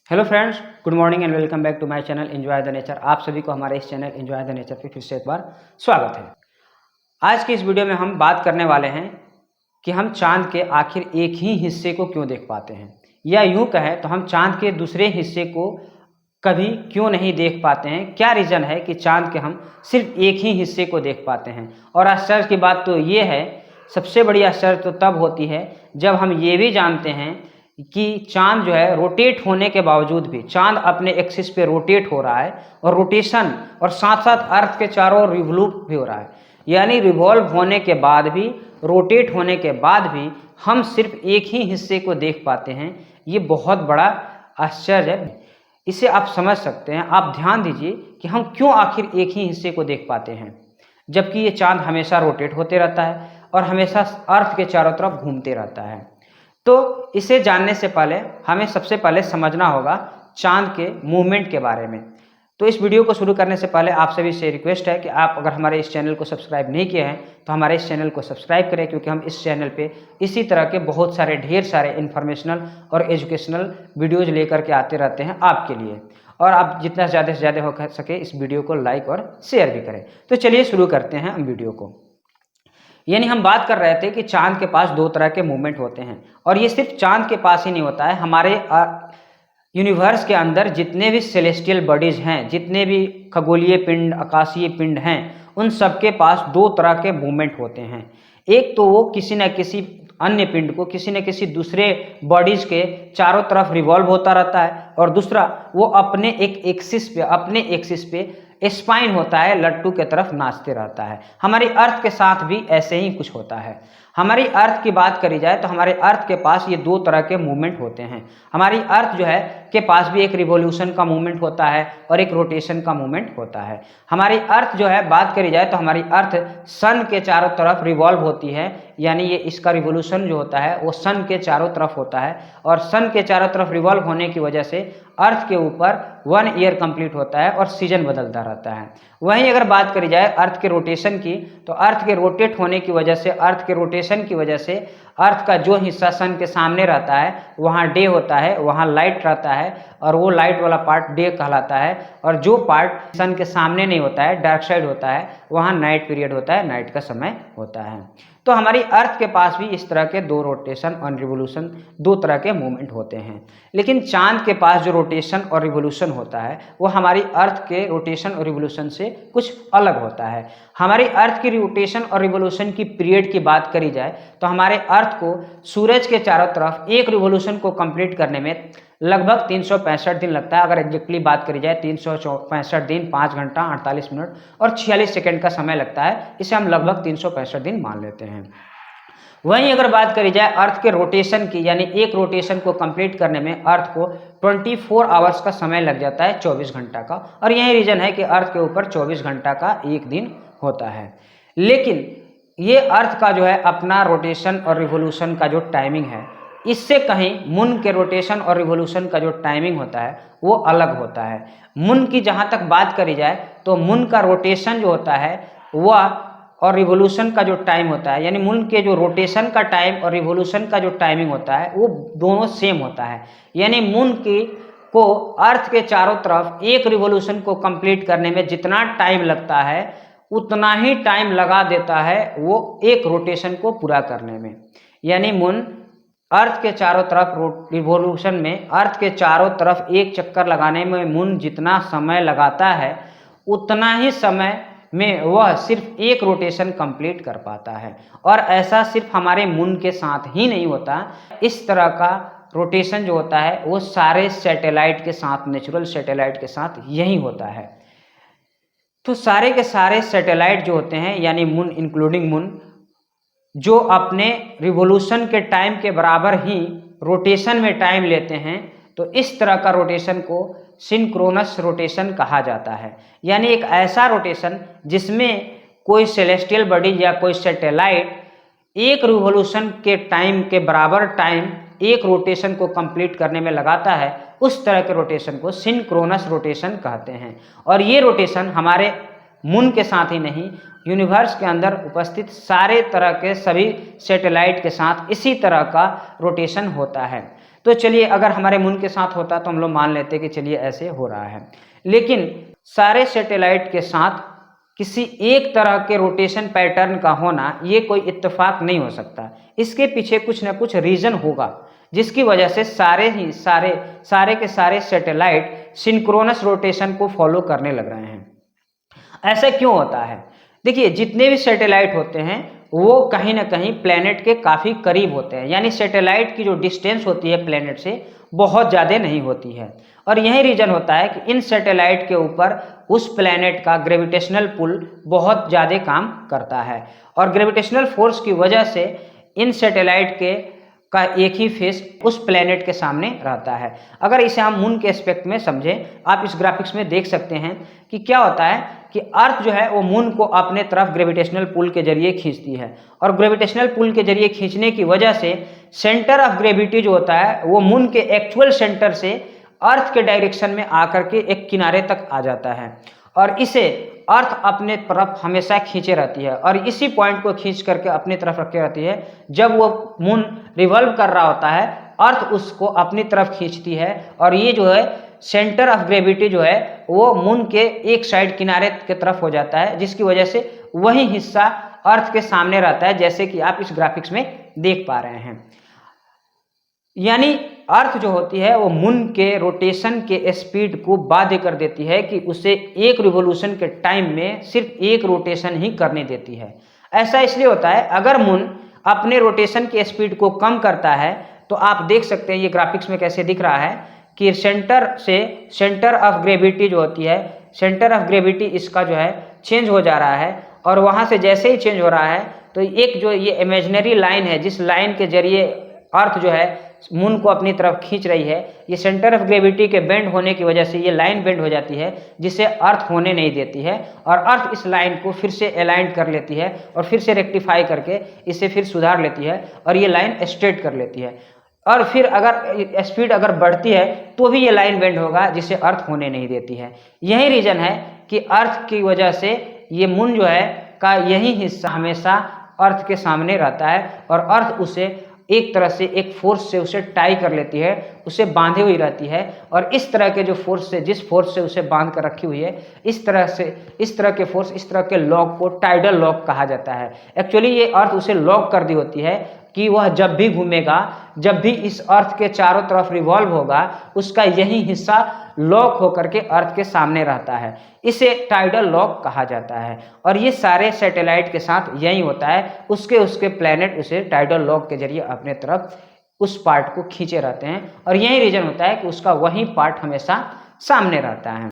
Hello friends, good morning and welcome back to my channel enjoy the nature. आप सभी को हमारे इस चैनल एंजॉय द नेचर पे फिर से एक बार स्वागत है। आज की इस वीडियो में हम बात करने वाले हैं कि हम चांद के आखिर एक ही हिस्से को क्यों देख पाते हैं, या यूं कहें तो हम चांद के दूसरे हिस्से को कभी क्यों नहीं देख पाते हैं। क्या रीज़न है कि चांद के हम सिर्फ एक ही हिस्से को देख पाते हैं। और आश्चर्य की बात तो ये है, सबसे बड़ी आश्चर्य तो तब होती है जब हम ये भी जानते हैं कि चांद जो है रोटेट होने के बावजूद भी चांद अपने एक्सिस पे रोटेट हो रहा है, और रोटेशन और साथ साथ अर्थ के चारों ओर रिवॉल्व भी हो रहा है। यानी रिवॉल्व होने के बाद भी, रोटेट होने के बाद भी हम सिर्फ एक ही हिस्से को देख पाते हैं। ये बहुत बड़ा आश्चर्य है, इसे आप समझ सकते हैं। आप ध्यान दीजिए कि हम क्यों आखिर एक ही हिस्से को देख पाते हैं, जबकि ये चांद हमेशा रोटेट होते रहता है और हमेशा अर्थ के चारों तरफ घूमते रहता है। तो इसे जानने से पहले हमें सबसे पहले समझना होगा चांद के मूवमेंट के बारे में। तो इस वीडियो को शुरू करने से पहले आप सभी से रिक्वेस्ट है कि आप अगर हमारे इस चैनल को सब्सक्राइब नहीं किए हैं तो हमारे इस चैनल को सब्सक्राइब करें, क्योंकि हम इस चैनल पे इसी तरह के बहुत सारे ढेर सारे इन्फॉर्मेशनल और एजुकेशनल वीडियोज़ लेकर के आते रहते हैं आपके लिए। और आप जितना ज़्यादा से ज़्यादा हो सके इस वीडियो को लाइक और शेयर भी करें। तो चलिए शुरू करते हैं हम वीडियो को। यानी हम बात कर रहे थे कि चांद के पास दो तरह के मूवमेंट होते हैं, और ये सिर्फ चांद के पास ही नहीं होता है। हमारे यूनिवर्स के अंदर जितने भी सेलेस्टियल बॉडीज हैं, जितने भी खगोलीय पिंड, आकाशीय पिंड हैं, उन सबके पास दो तरह के मूवमेंट होते हैं। एक तो वो किसी न किसी अन्य पिंड को किसी न किसी दूसरे बॉडीज के चारों तरफ रिवॉल्व होता रहता है, और दूसरा वो अपने एक्सिस पे स्पाइन होता है, लट्टू के तरफ नाचते रहता है। हमारी अर्थ के साथ भी ऐसे ही कुछ होता है। हमारी अर्थ की बात करी जाए तो हमारे अर्थ के पास ये दो तरह के मूवमेंट होते हैं। हमारी अर्थ जो है के पास भी एक रिवॉल्यूशन का मूवमेंट होता है और एक रोटेशन का मूवमेंट होता है। हमारी अर्थ जो है बात करी जाए तो हमारी अर्थ सन के चारों तरफ रिवॉल्व होती है, यानी ये इसका रिवॉल्यूशन जो होता है वो सन के चारों तरफ होता है, और सन के चारों तरफ रिवॉल्व होने की वजह से अर्थ के ऊपर 1 ईयर कंप्लीट होता है और सीजन बदलता रहता है। वहीं अगर बात करी जाए अर्थ के रोटेशन की, तो अर्थ के रोटेट होने की वजह से, अर्थ के रोटेशन की वजह से अर्थ का जो हिस्सा सन के सामने रहता है वहाँ डे होता है, वहाँ लाइट रहता है, और वो लाइट वाला पार्ट डे कहलाता है। और जो पार्ट सन के सामने नहीं होता है, डार्क साइड होता है, वहाँ नाइट पीरियड होता है, नाइट का समय होता है। तो हमारी अर्थ के पास भी इस तरह के दो रोटेशन और रिवोल्यूशन, दो तरह के मूवमेंट होते हैं। लेकिन चांद के पास जो रोटेशन और रिवोल्यूशन होता है वो हमारी अर्थ के रोटेशन और रिवोल्यूशन से कुछ अलग होता है। हमारी अर्थ की रोटेशन और रिवोल्यूशन की पीरियड की बात करी जाए तो हमारे अर्थ को सूरज के चारों तरफ एक रिवोल्यूशन को कंप्लीट करने में लगभग 365 दिन लगता है। अगर एग्जैक्टली बात करी जाए 365 दिन, 5 घंटा 48 मिनट और 46 सेकेंड का समय लगता है। इसे हम लगभग 365 दिन मान लेते हैं। वहीं अगर बात करी जाए अर्थ के रोटेशन की, यानी एक रोटेशन को कंप्लीट करने में अर्थ को 24 आवर्स का समय लग जाता है, 24 घंटा का। और यही रीजन है कि अर्थ के ऊपर 24 घंटा का एक दिन होता है। लेकिन ये अर्थ का जो है अपना रोटेशन और रिवोल्यूशन का जो टाइमिंग है, इससे कहीं मून के रोटेशन और रिवोल्यूशन का जो टाइमिंग होता है वो अलग होता है। मून की जहाँ तक बात करी जाए तो मून का रोटेशन जो होता है वह और रिवोल्यूशन का जो टाइम होता है, यानी मून के जो रोटेशन का टाइम और रिवोल्यूशन का जो टाइमिंग होता है वो दोनों सेम होता है। यानी मून की को अर्थ के चारों तरफ एक रिवोल्यूशन को कंप्लीट करने में जितना टाइम लगता है उतना ही टाइम लगा देता है वो एक रोटेशन को पूरा करने में। यानी मून अर्थ के चारों तरफ रिवोल्यूशन में, अर्थ के चारों तरफ एक चक्कर लगाने में मून जितना समय लगाता है उतना ही समय में वह सिर्फ एक रोटेशन कंप्लीट कर पाता है। और ऐसा सिर्फ हमारे मून के साथ ही नहीं होता, इस तरह का रोटेशन जो होता है वो सारे सैटेलाइट के साथ, नेचुरल सैटेलाइट के साथ यही होता है। तो सारे के सारे सैटेलाइट जो होते हैं, यानी मून इंक्लूडिंग मून, जो अपने रिवोल्यूशन के टाइम के बराबर ही रोटेशन में टाइम लेते हैं, तो इस तरह का रोटेशन को सिंक्रोनस रोटेशन कहा जाता है। यानी एक ऐसा रोटेशन जिसमें कोई सेलेस्टियल बॉडी या कोई सैटेलाइट एक रिवोल्यूशन के टाइम के बराबर टाइम एक रोटेशन को कंप्लीट करने में लगाता है, उस तरह के रोटेशन को सिंक्रोनस रोटेशन कहते हैं। और ये रोटेशन हमारे मून के साथ ही नहीं, यूनिवर्स के अंदर उपस्थित सारे तरह के सभी सैटेलाइट के साथ इसी तरह का रोटेशन होता है। तो चलिए अगर हमारे मून के साथ होता तो हम लोग मान लेते कि चलिए ऐसे हो रहा है, लेकिन सारे सैटेलाइट के साथ किसी एक तरह के रोटेशन पैटर्न का होना ये कोई इत्तेफाक नहीं हो सकता। इसके पीछे कुछ ना कुछ रीजन होगा जिसकी वजह से सारे के सारे सैटेलाइट सिंक्रोनस रोटेशन को फॉलो करने लग रहे हैं। ऐसा क्यों होता है? देखिए, जितने भी सैटेलाइट होते हैं वो कहीं ना कहीं प्लेनेट के काफ़ी करीब होते हैं, यानी सैटेलाइट की जो डिस्टेंस होती है प्लेनेट से बहुत ज़्यादा नहीं होती है। और यही रीज़न होता है कि इन सैटेलाइट के ऊपर उस प्लेनेट का ग्रेविटेशनल पुल बहुत ज़्यादा काम करता है, और ग्रेविटेशनल फोर्स की वजह से इन सैटेलाइट का एक ही फेस उस प्लेनेट के सामने रहता है। अगर इसे हम मून के एस्पेक्ट में समझें, आप इस ग्राफिक्स में देख सकते हैं कि क्या होता है कि अर्थ जो है वो मून को अपने तरफ ग्रेविटेशनल पुल के जरिए खींचती है, और ग्रेविटेशनल पुल के जरिए खींचने की वजह से सेंटर ऑफ ग्रेविटी जो होता है वो मून के एक्चुअल सेंटर से अर्थ के डायरेक्शन में आकर के एक किनारे तक आ जाता है, और इसे अर्थ अपने तरफ हमेशा खींचे रहती है, और इसी पॉइंट को खींच करके अपनी तरफ रखे रहती है। जब वो मून रिवॉल्व कर रहा होता है अर्थ उसको अपनी तरफ खींचती है, और ये जो है सेंटर ऑफ ग्रेविटी जो है वो मून के एक साइड किनारे की तरफ हो जाता है, जिसकी वजह से वही हिस्सा अर्थ के सामने रहता है, जैसे कि आप इस ग्राफिक्स में देख पा रहे हैं। यानी अर्थ जो होती है वो मून के रोटेशन के स्पीड को बाध्य कर देती है कि उसे एक रिवॉल्यूशन के टाइम में सिर्फ एक रोटेशन ही करने देती है। ऐसा इसलिए होता है, अगर मून अपने रोटेशन के स्पीड को कम करता है तो आप देख सकते हैं ये ग्राफिक्स में कैसे दिख रहा है कि सेंटर ऑफ ग्रेविटी जो होती है, सेंटर ऑफ ग्रेविटी इसका जो है चेंज हो जा रहा है, और वहाँ से जैसे ही चेंज हो रहा है तो एक जो ये इमेजिनरी लाइन है जिस लाइन के जरिए अर्थ जो है मून को अपनी तरफ खींच रही है, ये सेंटर ऑफ ग्रेविटी के बेंड होने की वजह से ये लाइन बेंड हो जाती है, जिसे अर्थ होने नहीं देती है, और अर्थ इस लाइन को फिर से अलाइन कर लेती है और फिर से रेक्टिफाई करके इसे फिर सुधार लेती है और ये लाइन स्ट्रेट कर लेती है। और फिर अगर स्पीड अगर बढ़ती है तो भी ये लाइन बेंड होगा, जिसे अर्थ होने नहीं देती है। यही रीजन है कि अर्थ की वजह से ये मून जो है का यही हिस्सा हमेशा अर्थ के सामने रहता है, और अर्थ उसे एक तरह से एक फोर्स से उसे टाई कर लेती है, उसे बांधे हुई रहती है, और इस तरह के जो फोर्स से, जिस फोर्स से उसे बांध कर रखी हुई है, इस तरह के फोर्स, इस तरह के लॉक को टाइडल लॉक कहा जाता है। एक्चुअली ये अर्थ उसे लॉक कर दी होती है कि वह जब भी घूमेगा, जब भी इस अर्थ के चारों तरफ रिवॉल्व होगा, उसका यही हिस्सा लॉक होकर के अर्थ के सामने रहता है। इसे टाइडल लॉक कहा जाता है, और ये सारे सैटेलाइट के साथ यही होता है। उसके प्लैनेट उसे टाइडल लॉक के जरिए अपने तरफ उस पार्ट को खींचे रहते हैं, और यही रीजन होता है कि उसका वही पार्ट हमेशा सामने रहता है।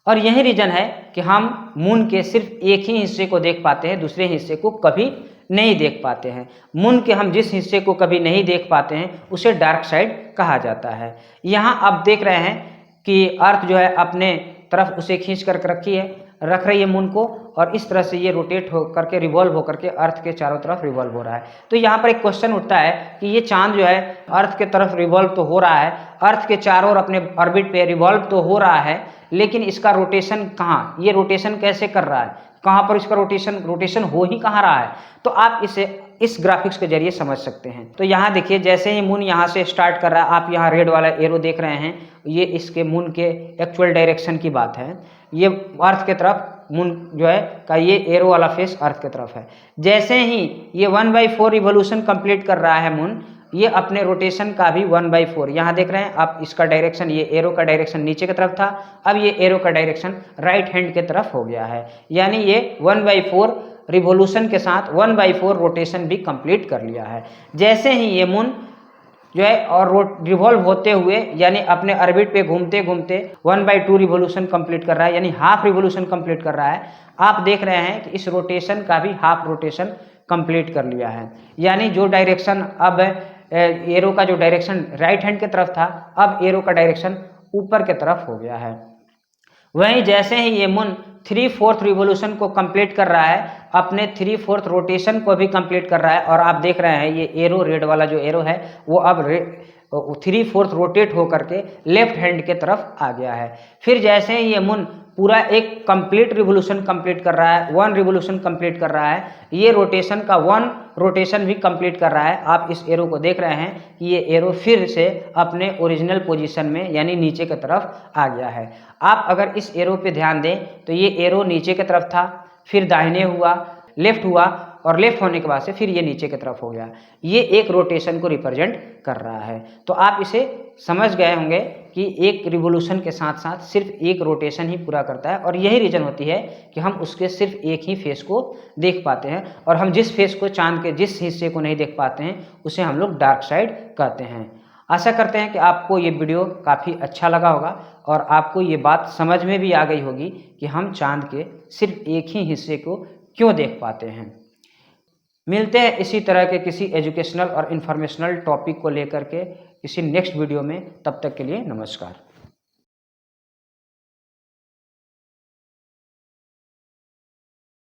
और यही रीजन है कि हम मून के सिर्फ एक ही हिस्से को देख पाते हैं, दूसरे हिस्से को कभी नहीं देख पाते हैं। मून के हम जिस हिस्से को कभी नहीं देख पाते हैं उसे डार्क साइड कहा जाता है। यहाँ आप देख रहे हैं कि अर्थ जो है अपने तरफ उसे खींच कर रख रही है मून को, और इस तरह से ये रोटेट हो करके रिवॉल्व होकर के अर्थ के चारों तरफ रिवॉल्व हो रहा है। तो यहाँ पर एक क्वेश्चन उठता है कि ये चांद जो है अर्थ के तरफ रिवॉल्व तो हो रहा है, अर्थ के चारों ओर अपने ऑर्बिट पे रिवॉल्व तो हो रहा है, लेकिन इसका रोटेशन कहाँ, ये रोटेशन कैसे कर रहा है, कहाँ पर इसका रोटेशन हो ही कहाँ रहा है? तो आप इसे इस ग्राफिक्स के जरिए समझ सकते हैं। तो यहाँ देखिए, जैसे ही मून यहाँ से स्टार्ट कर रहा है, आप यहाँ रेड वाला एरो देख रहे हैं, ये इसके मून के एक्चुअल डायरेक्शन की बात है। ये अर्थ के तरफ मून जो है का ये एरो वाला फेस अर्थ के तरफ है। जैसे ही ये 1/4 रिवोल्यूशन कंप्लीट कर रहा है मून, ये अपने रोटेशन का भी 1/4, यहाँ देख रहे हैं आप, इसका डायरेक्शन, ये एरो का डायरेक्शन नीचे की तरफ था, अब ये एरो का डायरेक्शन राइट हैंड के तरफ हो गया है। यानी ये 1/4 रिवोल्यूशन के साथ 1/4 रोटेशन भी कंप्लीट कर लिया है। जैसे ही ये मून जो है और रिवॉल्व होते हुए, यानी अपने ऑर्बिट पे घूमते घूमते 1/2 रिवोल्यूशन कंप्लीट कर रहा है, यानी हाफ रिवोल्यूशन कंप्लीट कर रहा है। आप देख रहे हैं कि इस रोटेशन का भी हाफ रोटेशन कंप्लीट कर लिया है। यानी जो डायरेक्शन अब एरो का जो डायरेक्शन राइट हैंड की तरफ था, अब एरो का डायरेक्शन ऊपर की तरफ हो गया है। वहीं जैसे ही ये मून 3/4 रिवोल्यूशन को कंप्लीट कर रहा है, अपने 3/4 रोटेशन को भी कंप्लीट कर रहा है, और आप देख रहे हैं ये एरो, रेड वाला जो एरो है वो अब 3/4 रोटेट होकर के लेफ्ट हैंड के तरफ आ गया है। फिर जैसे ही ये मून पूरा एक कंप्लीट रिवोल्यूशन कंप्लीट कर रहा है, 1 रिवोल्यूशन कंप्लीट कर रहा है, ये रोटेशन का 1 रोटेशन भी कंप्लीट कर रहा है। आप इस एरो को देख रहे हैं कि ये एरो फिर से अपने ओरिजिनल पोजीशन में यानी नीचे की तरफ आ गया है। आप अगर इस एरो पे ध्यान दें तो ये एरो नीचे की तरफ था, फिर दाहिने हुआ, लेफ्ट हुआ और लेफ्ट होने के बाद से फिर ये नीचे की तरफ हो गया। ये एक रोटेशन को रिप्रेजेंट कर रहा है। तो आप इसे समझ गए होंगे कि एक रिवोल्यूशन के साथ साथ सिर्फ एक रोटेशन ही पूरा करता है, और यही रीज़न होती है कि हम उसके सिर्फ एक ही फेस को देख पाते हैं, और हम जिस फेस को, चांद के जिस हिस्से को नहीं देख पाते हैं उसे हम लोग डार्क साइड कहते हैं। आशा करते हैं कि आपको ये वीडियो काफ़ी अच्छा लगा होगा और आपको ये बात समझ में भी आ गई होगी कि हम चांद के सिर्फ एक ही हिस्से को क्यों देख पाते हैं। मिलते हैं इसी तरह के किसी एजुकेशनल और इन्फॉर्मेशनल टॉपिक को लेकर के किसी नेक्स्ट वीडियो में। तब तक के लिए नमस्कार।